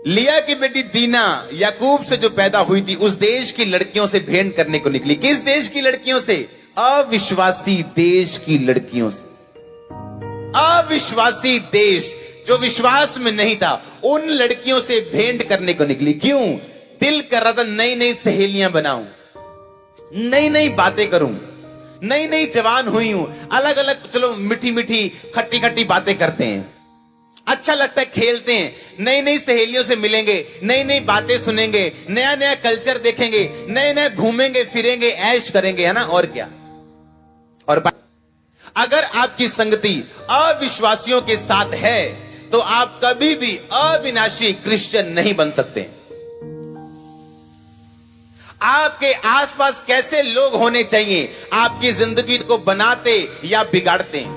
लिया की बेटी दीना याकूब से जो पैदा हुई थी, उस देश की लड़कियों से भेंट करने को निकली। किस देश की लड़कियों से? अविश्वासी देश की लड़कियों से। अविश्वासी देश जो विश्वास में नहीं था, उन लड़कियों से भेंट करने को निकली। क्यों? दिल कर रहा था नई नई सहेलियां बनाऊं, नई नई बातें करूं, नई नई जवान हुई हूं, अलग अलग चलो मीठी मीठी खट्टी खट्टी बातें करते हैं, अच्छा लगता है, खेलते हैं, नई नई सहेलियों से मिलेंगे, नई नई बातें सुनेंगे, नया नया कल्चर देखेंगे, नए नए घूमेंगे फिरेंगे, ऐश करेंगे, है ना? और क्या? और अगर आपकी संगति अविश्वासियों के साथ है तो आप कभी भी अविनाशी क्रिश्चियन नहीं बन सकते। आपके आसपास कैसे लोग होने चाहिए आपकी जिंदगी को बनाते या बिगाड़ते हैं?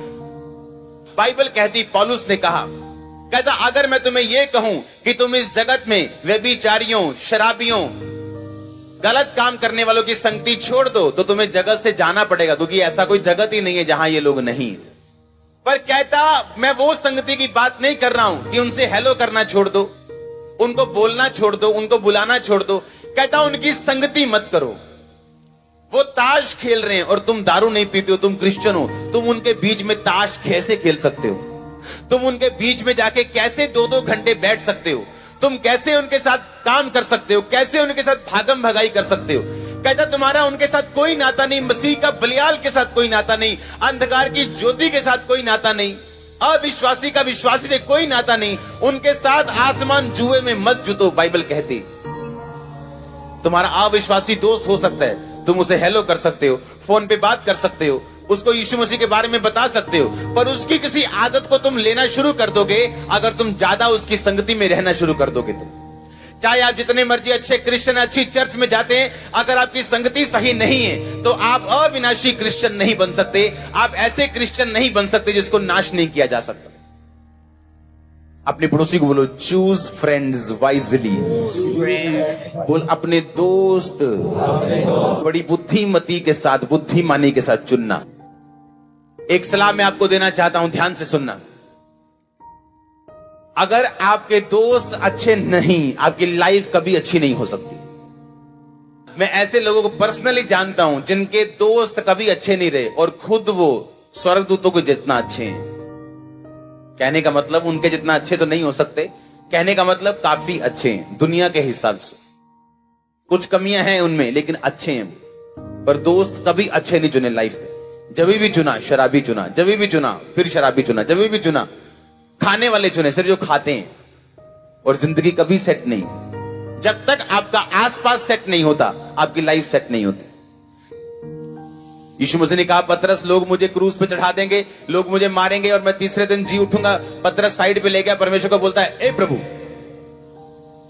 बाइबल कहती, पौलुस ने कहा, कहता अगर मैं तुम्हें यह कहूं कि तुम इस जगत में व्यभिचारियों, शराबियों, गलत काम करने वालों की संगति छोड़ दो, तो तुम्हें जगत से जाना पड़ेगा, क्योंकि ऐसा कोई जगत ही नहीं है जहां ये लोग नहीं। पर कहता मैं वो संगति की बात नहीं कर रहा हूं कि उनसे हेलो करना छोड़ दो, उनको बोलना छोड़ दो, उनको बुलाना छोड़ दो। कहता उनकी संगति मत करो। वो ताश खेल रहे हैं और तुम दारू नहीं पीते हो, तुम क्रिश्चियन हो, तुम उनके बीच में ताश कैसे खेल सकते हो? तुम उनके बीच में जाके कैसे 2-2 घंटे बैठ सकते हो? तुम कैसे उनके साथ काम कर सकते हो? कैसे उनके साथ भागम भगाई कर सकते हो? कहता तुम्हारा उनके साथ कोई नाता नहीं, मसीह का बलियाल के साथ कोई नाता नहीं, अंधकार की ज्योति के साथ कोई नाता नहीं, अविश्वासी का विश्वासी से कोई नाता नहीं, उनके साथ आसमान जुए में मत जुतो। बाइबल कहती तुम्हारा अविश्वासी दोस्त हो सकता है, तुम उसे हेलो कर सकते हो, फोन पे बात कर सकते हो, उसको यीशु मसीह के बारे में बता सकते हो, पर उसकी किसी आदत को तुम लेना शुरू कर दोगे अगर तुम ज्यादा उसकी संगति में रहना शुरू कर दोगे तो। चाहे आप जितने मर्जी अच्छे क्रिश्चियन, अच्छी चर्च में जाते हैं, अगर आपकी संगति सही नहीं है तो आप अविनाशी क्रिश्चियन नहीं बन सकते। आप ऐसे क्रिश्चियन नहीं बन सकते जिसको नाश नहीं किया जा सकता। अपने पड़ोसी को बोलो, चूज फ्रेंड्स वाइजली। बोल, अपने दोस्त बड़ी बुद्धिमती के साथ, बुद्धिमानी के साथ चुनना। एक सलाह मैं आपको देना चाहता हूं, ध्यान से सुनना। अगर आपके दोस्त अच्छे नहीं, आपकी लाइफ कभी अच्छी नहीं हो सकती। मैं ऐसे लोगों को पर्सनली जानता हूं जिनके दोस्त कभी अच्छे नहीं रहे और खुद वो स्वर्गदूतों को जितना अच्छे हैं। कहने का मतलब उनके जितना अच्छे तो नहीं हो सकते, कहने का मतलब काफी अच्छे हैं दुनिया के हिसाब से। कुछ कमियां हैं उनमें लेकिन अच्छे हैं। पर दोस्त कभी अच्छे नहीं चुने लाइफ में। जब भी चुना शराबी चुना, जब भी चुना फिर शराबी चुना, जब भी चुना खाने वाले चुने, सिर्फ जो खाते हैं। और जिंदगी कभी सेट नहीं। जब तक आपका आसपास सेट नहीं होता आपकी लाइफ सेट नहीं होती। यीशु मसीह ने कहा, पतरस लोग मुझे क्रूस पे चढ़ा देंगे, लोग मुझे मारेंगे और मैं तीसरे दिन जी उठूंगा। पतरस साइड पे ले गया, परमेश्वर को बोलता है, ए प्रभु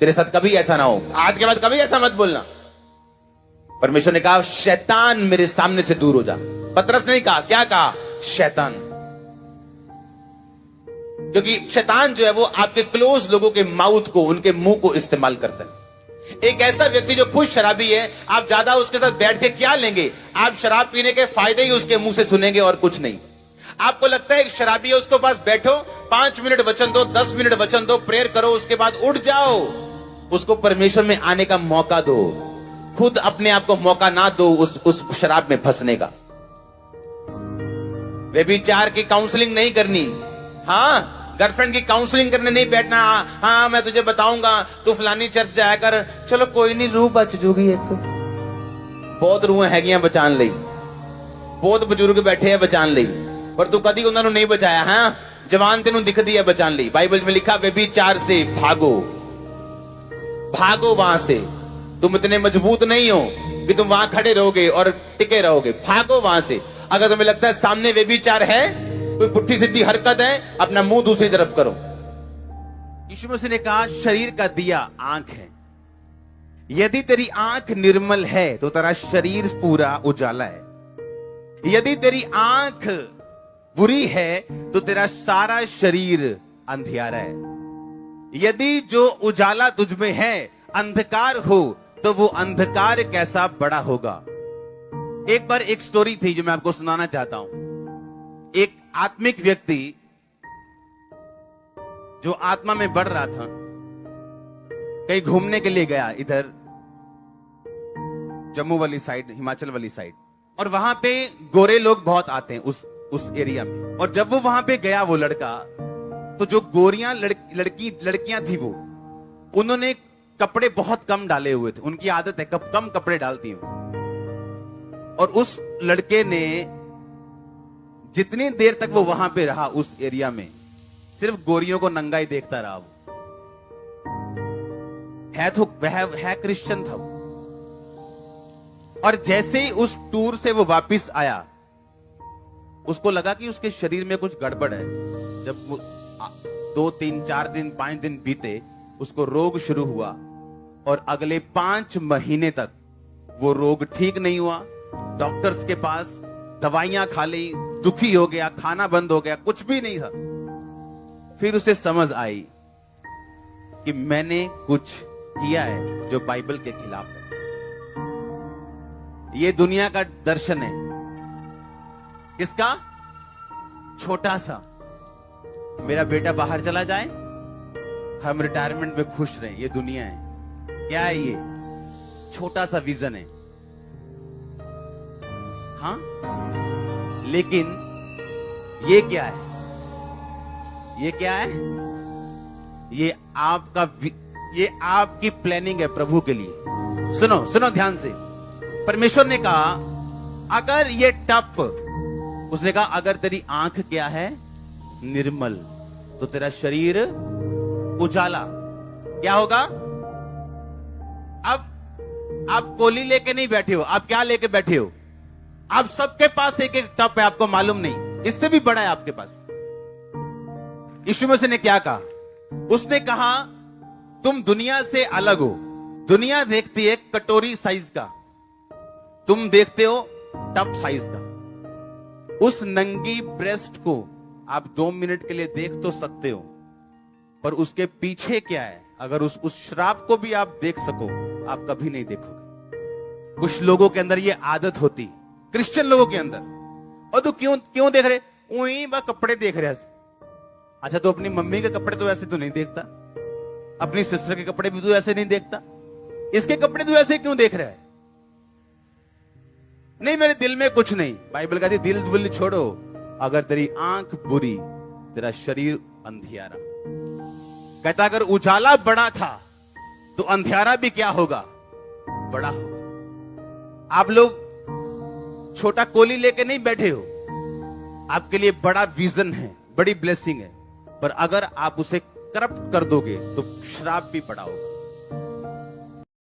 तेरे साथ कभी ऐसा ना हो, आज के बाद कभी ऐसा मत बोलना। परमेश्वर ने कहा, शैतान मेरे सामने से दूर हो जा। पतरस ने कहा, क्या कहा? शैतान। क्योंकि शैतान जो है वो आपके क्लोज लोगों के माउथ को, उनके मुंह को इस्तेमाल करता है। एक ऐसा व्यक्ति जो खुद शराबी है, आप ज्यादा उसके साथ बैठ के क्या लेंगे? आप शराब पीने के फायदे ही उसके मुंह से सुनेंगे और कुछ नहीं। आपको लगता है एक शराबी है, उसके पास बैठो, 5 मिनट वचन दो, 10 मिनट वचन दो, प्रेयर करो, उसके बाद उठ जाओ। उसको परमेश्वर में आने का मौका दो। खुद अपने आप को मौका ना दो उस शराब में फंसने का। व्यभिचार की काउंसलिंग नहीं करनी। हाँ, गर्लफ्रेंड की काउंसलिंग करने नहीं बैठना। हाँ मैं तुझे बताऊंगा, तू फलानी चर्च जाया कर। चलो कोई नहीं, रूह बच जूगी। एक बहुत रूह हैगियां बचान ली, बहुत बुजुर्ग बैठे हैं बचान ली, पर तू कदी उन्होंने नहीं बचाया। हाँ, जवान तेनू दिखती है बचान ली। बाइबल में लिखा, व्यभिचार से भागो, भागो वहां से। तुम इतने मजबूत नहीं हो कि तुम वहां खड़े रहोगे और टिके रहोगे। भागो वहां से। अगर तुम्हें लगता है सामने व्यभिचार है, कोई पुट्ठी सीधी हरकत है, अपना मुंह दूसरी तरफ करो। यीशु मसीह ने कहा, शरीर का दिया आंख है। यदि तेरी आंख निर्मल है तो तेरा शरीर पूरा उजाला है। यदि तेरी आंख बुरी है तो तेरा सारा शरीर अंधियारा है। यदि जो उजाला तुझमें है अंधकार हो तो वो अंधकार कैसा बड़ा होगा। एक बार एक स्टोरी थी जो मैं आपको सुनाना चाहता हूं। एक आत्मिक व्यक्ति जो आत्मा में बढ़ रहा था, कहीं घूमने के लिए गया इधर जम्मू वाली साइड, हिमाचल वाली साइड, और वहां पे गोरे लोग बहुत आते हैं उस एरिया में। और जब वो वहां पे गया वो लड़का, तो जो गोरियां लड़कियां थी वो, उन्होंने कपड़े बहुत कम डाले हुए थे। उनकी आदत है कम कपड़े डालती हूं। और उस लड़के ने जितनी देर तक वो वहां पे रहा उस एरिया में, सिर्फ गोरियों को नंगा ही देखता रहा। वो है क्रिश्चियन था वो। और जैसे ही उस टूर से वो वापस आया, उसको लगा कि उसके शरीर में कुछ गड़बड़ है। जब वो 2, 3, 4 दिन, 5 दिन बीते, उसको रोग शुरू हुआ और अगले 5 महीने तक वो रोग ठीक नहीं हुआ। डॉक्टर्स के पास दवाइयां खा ली, दुखी हो गया, खाना बंद हो गया, कुछ भी नहीं था। फिर उसे समझ आई कि मैंने कुछ किया है जो बाइबल के खिलाफ है। ये दुनिया का दर्शन है। किसका? छोटा सा, मेरा बेटा बाहर चला जाए, हम रिटायरमेंट में खुश रहें, ये दुनिया है। क्या है ये? छोटा सा विजन है। हाँ, लेकिन ये क्या है? ये क्या है? ये आपकी प्लानिंग है प्रभु के लिए। सुनो ध्यान से। परमेश्वर ने कहा अगर ये टप, उसने कहा अगर तेरी आंख क्या है? निर्मल, तो तेरा शरीर उजाला। क्या होगा? अब आप कोली लेके नहीं बैठे हो, आप क्या लेके बैठे हो? आप सबके पास एक एक टप है, आपको मालूम नहीं, इससे भी बड़ा है आपके पास। यीशु मसीह ने क्या कहा? उसने कहा तुम दुनिया से अलग हो। दुनिया देखती है कटोरी साइज का, तुम देखते हो टप साइज का। उस नंगी ब्रेस्ट को आप 2 मिनट के लिए देख तो सकते हो, पर उसके पीछे क्या है, अगर उस श्राप को भी आप देख सको, आप कभी नहीं देखोगे। कुछ लोगों के अंदर ये आदत होती, क्रिश्चियन लोगों के अंदर। और तो क्यों देख रहे? वही बस कपड़े देख रहे हैं। अच्छा, तो अपनी मम्मी के कपड़े तो ऐसे तो नहीं देखता, अपनी सिस्टर के कपड़े भी तो ऐसे नहीं देखता, इसके कपड़े तो ऐसे क्यों देख रहा है? नहीं, मेरे दिल में कुछ नहीं। बाइबल कहती दिल विल छोड़ो, अगर तेरी आंख बुरी, तेरा शरीर अंधियारा। कहता अगर उजाला बड़ा था तो अंधियारा भी क्या होगा? बड़ा होगा। आप लोग छोटा कोली लेके नहीं बैठे हो, आपके लिए बड़ा विजन है, बड़ी ब्लेसिंग है, पर अगर आप उसे करप्ट कर दोगे तो श्राप भी बड़ा होगा।